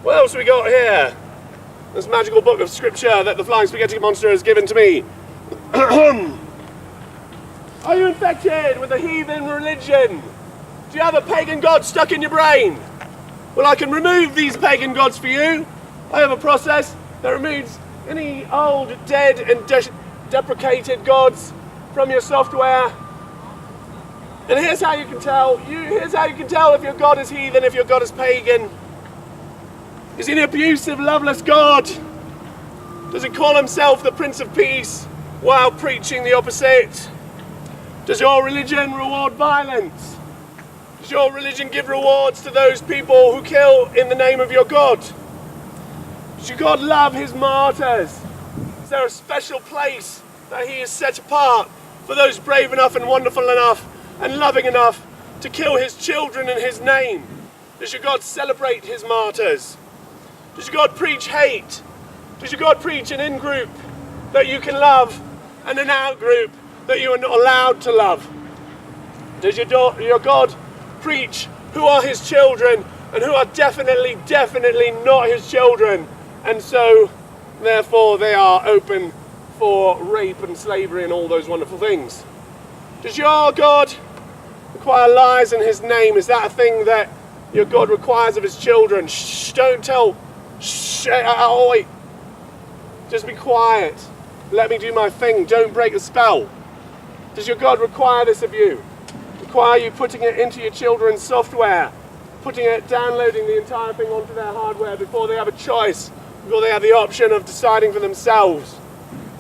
What else we got here? This magical book of scripture that the flying spaghetti monster has given to me. Are you infected with a heathen religion? Do you have a pagan god stuck in your brain? Well, I can remove these pagan gods for you. I have a process that removes any old, dead and deprecated gods from your software. And here's how you can tell. Here's how you can tell if your god is heathen, if your god is pagan. Is he an abusive, loveless God? Does he call himself the Prince of Peace while preaching the opposite? Does your religion reward violence? Does your religion give rewards to those people who kill in the name of your God? Does your God love his martyrs? Is there a special place that he has set apart for those brave enough and wonderful enough and loving enough to kill his children in his name? Does your God celebrate his martyrs? Does your God preach hate? Does your God preach an in-group that you can love and an out-group that you are not allowed to love? Does your God preach who are his children and who are definitely not his children, and so therefore they are open for rape and slavery and all those wonderful things? Does your God require lies in his name? Is that a thing that your God requires of his children? Shh, don't tell. Shh, wait. Just be quiet. Let me do my thing. Don't break the spell. Does your God require this of you? Require you putting it into your children's software? Downloading the entire thing onto their hardware before they have a choice, before they have the option of deciding for themselves?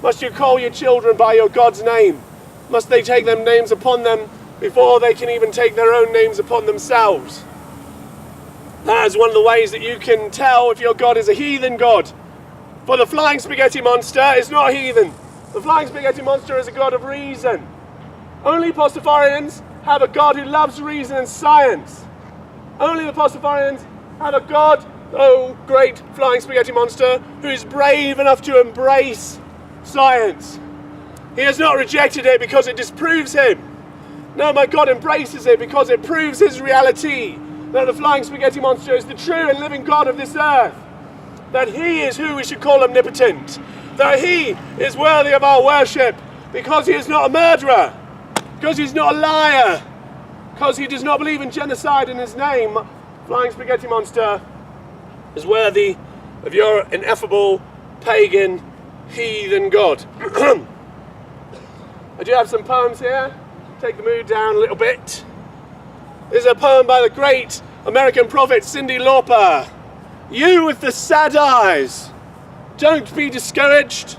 Must you call your children by your God's name? Must they take them names upon them before they can even take their own names upon themselves? That is one of the ways that you can tell if your God is a heathen God. For the flying spaghetti monster is not heathen. The flying spaghetti monster is a God of reason. Only Pastafarians have a God who loves reason and science. Only the Pastafarians have a God, oh great flying spaghetti monster, who is brave enough to embrace science. He has not rejected it because it disproves him. No, my God embraces it because it proves his reality. That the flying spaghetti monster is the true and living God of this earth. That he is who we should call omnipotent. That he is worthy of our worship because he is not a murderer. Because he's not a liar. Because he does not believe in genocide in his name. Flying spaghetti monster is worthy of your ineffable, pagan, heathen God. I do have some poems here. Take the mood down a little bit. This is a poem by the great American prophet Cyndi Lauper. You with the sad eyes, don't be discouraged.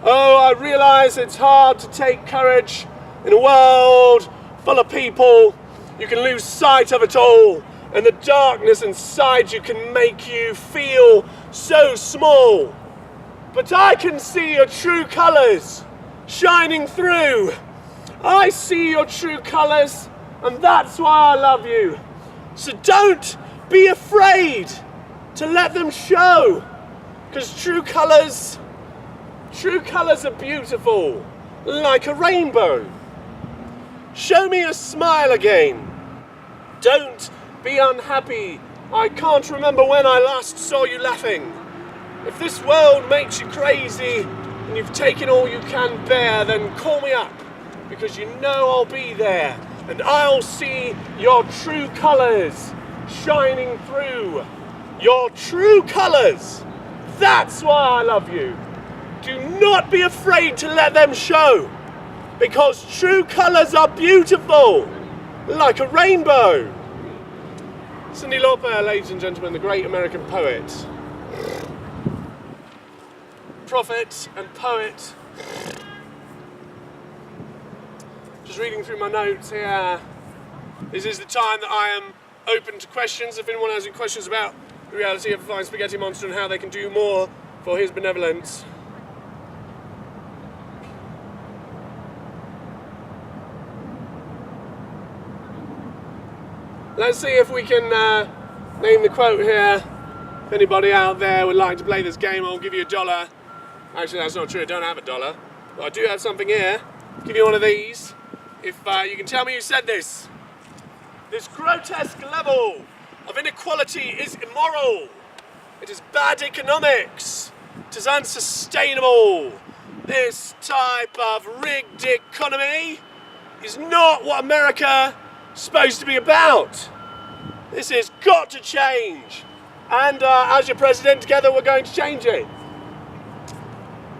Oh, I realize it's hard to take courage in a world full of people. You can lose sight of it all, and the darkness inside you can make you feel so small. But I can see your true colors shining through. I see your true colors, and that's why I love you. So don't be afraid to let them show, because true colors are beautiful, like a rainbow. Show me a smile again. Don't be unhappy. I can't remember when I last saw you laughing. If this world makes you crazy and you've taken all you can bear, then call me up, because you know I'll be there. And I'll see your true colors shining through. Your true colors. That's why I love you. Do not be afraid to let them show. Because true colors are beautiful. Like a rainbow. Cyndi Lauper, ladies and gentlemen, the great American poet. Prophet and poet. Just reading through my notes here. This is the time that I am open to questions. If anyone has any questions about the reality of the flying spaghetti monster and how they can do more for his benevolence. Let's see if we can name the quote here. If anybody out there would like to play this game, I'll give you $1. Actually, that's not true. I don't have $1. But I do have something here. I'll give you one of these. If you can tell me who said this. This grotesque level of inequality is immoral. It is bad economics. It is unsustainable. This type of rigged economy is not what America is supposed to be about. This has got to change. And as your president, together we're going to change it.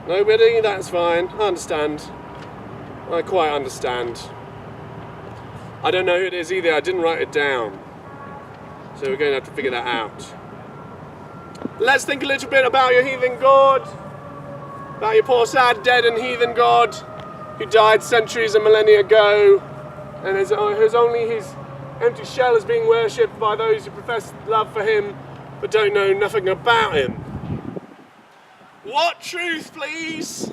Nobody? That's fine. I understand. I quite understand. I don't know who it is either. I didn't write it down. So we're going to have to figure that out. Let's think a little bit about your heathen god. About your poor, sad, dead and heathen god who died centuries and millennia ago, and whose only his empty shell is being worshipped by those who profess love for him but don't know nothing about him. What truth, please,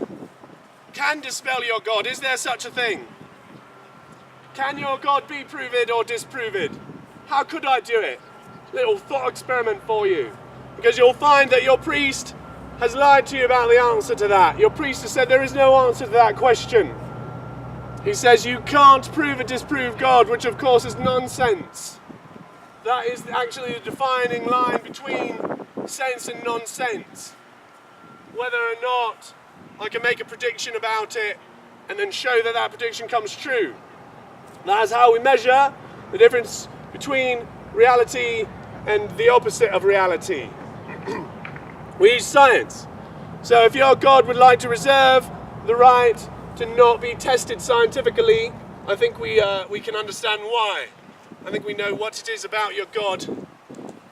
can dispel your God? Is there such a thing? Can your God be proved or disproved? How could I do it? Little thought experiment for you. Because you'll find that your priest has lied to you about the answer to that. Your priest has said there is no answer to that question. He says you can't prove or disprove God, which of course is nonsense. That is actually the defining line between sense and nonsense. Whether or not I can make a prediction about it and then show that that prediction comes true. That is how we measure the difference between reality and the opposite of reality. We use science. So if your God would like to reserve the right to not be tested scientifically, I think we can understand why. I think we know what it is about your God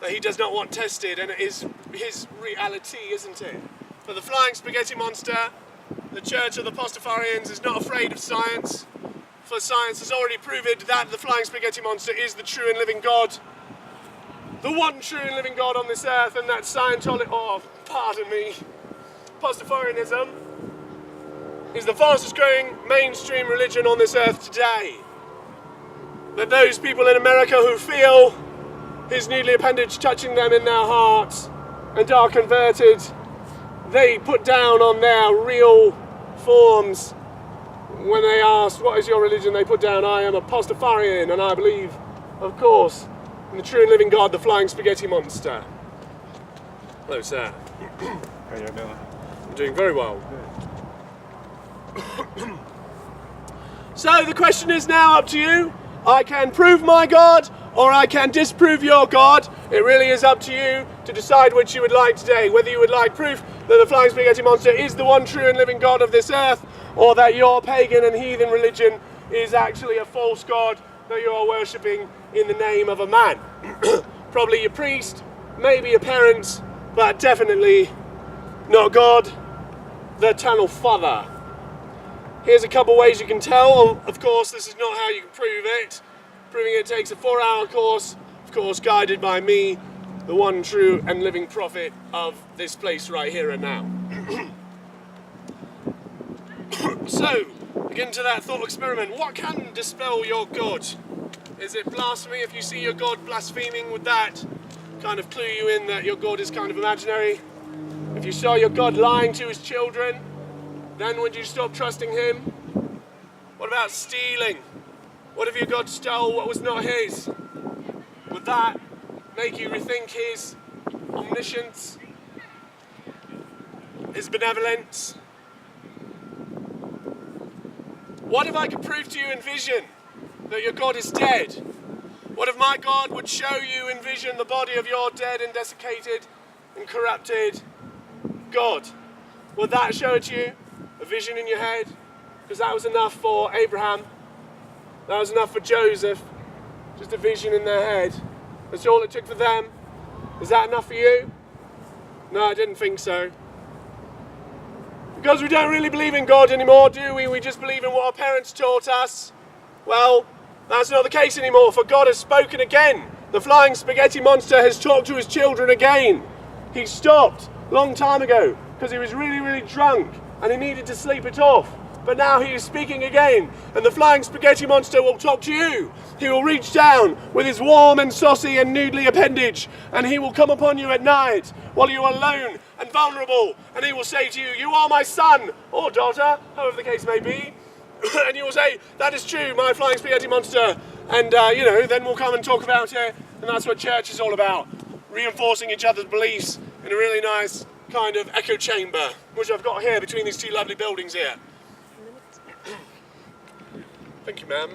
that he does not want tested, and it is his reality, isn't it? For the flying spaghetti monster, the Church of the Pastafarians is not afraid of science, for science has already proved that the flying spaghetti monster is the true and living God. The one true and living God on this earth, and that Pastafarianism is the fastest growing mainstream religion on this earth today. That those people in America who feel his noodly appendage touching them in their hearts and are converted, they put down on their real forms when they ask, what is your religion? They put down, I am a Pastafarian, and I believe, of course, in the true and living God, the flying spaghetti monster. Hello, sir. How you doing? I'm doing very well. So the question is now up to you. I can prove my God, or I can disprove your God. It really is up to you to decide which you would like today. Whether you would like proof that the flying spaghetti monster is the one true and living God of this earth, or that your pagan and heathen religion is actually a false God that you are worshipping in the name of a man. Probably your priest, maybe your parents, but definitely not God, the eternal Father. Here's a couple ways you can tell. Of course, this is not how you can prove it. Proving it takes a 4-hour course, of course, guided by me, the one true and living prophet of this place right here and now. So, again to that thought experiment. What can dispel your God? Is it blasphemy if you see your God blaspheming? Would that kind of clue you in that your God is kind of imaginary? If you saw your God lying to his children, then would you stop trusting him? What about stealing? What if your God stole what was not his? Would that make you rethink his omniscience, his benevolence? What if I could prove to you in vision that your God is dead? What if my God would show you in vision the body of your dead and desiccated and corrupted God? Would that show it to you? A vision in your head? Because that was enough for Abraham. That was enough for Joseph. Just a vision in their head. That's all it took for them. Is that enough for you? No, I didn't think so. Because we don't really believe in God anymore, do we? We just believe in what our parents taught us. Well, that's not the case anymore, for God has spoken again. The flying spaghetti monster has talked to his children again. He stopped a long time ago because he was really, really drunk and he needed to sleep it off. But now he is speaking again, and the flying spaghetti monster will talk to you. He will reach down with his warm and saucy and noodly appendage, and he will come upon you at night while you are alone and vulnerable, and he will say to you, you are my son or daughter, however the case may be. And you will say, that is true, my flying spaghetti monster. And, then we'll come and talk about it, and that's what church is all about. Reinforcing each other's beliefs in a really nice kind of echo chamber, which I've got here between these two lovely buildings here. Thank you, ma'am.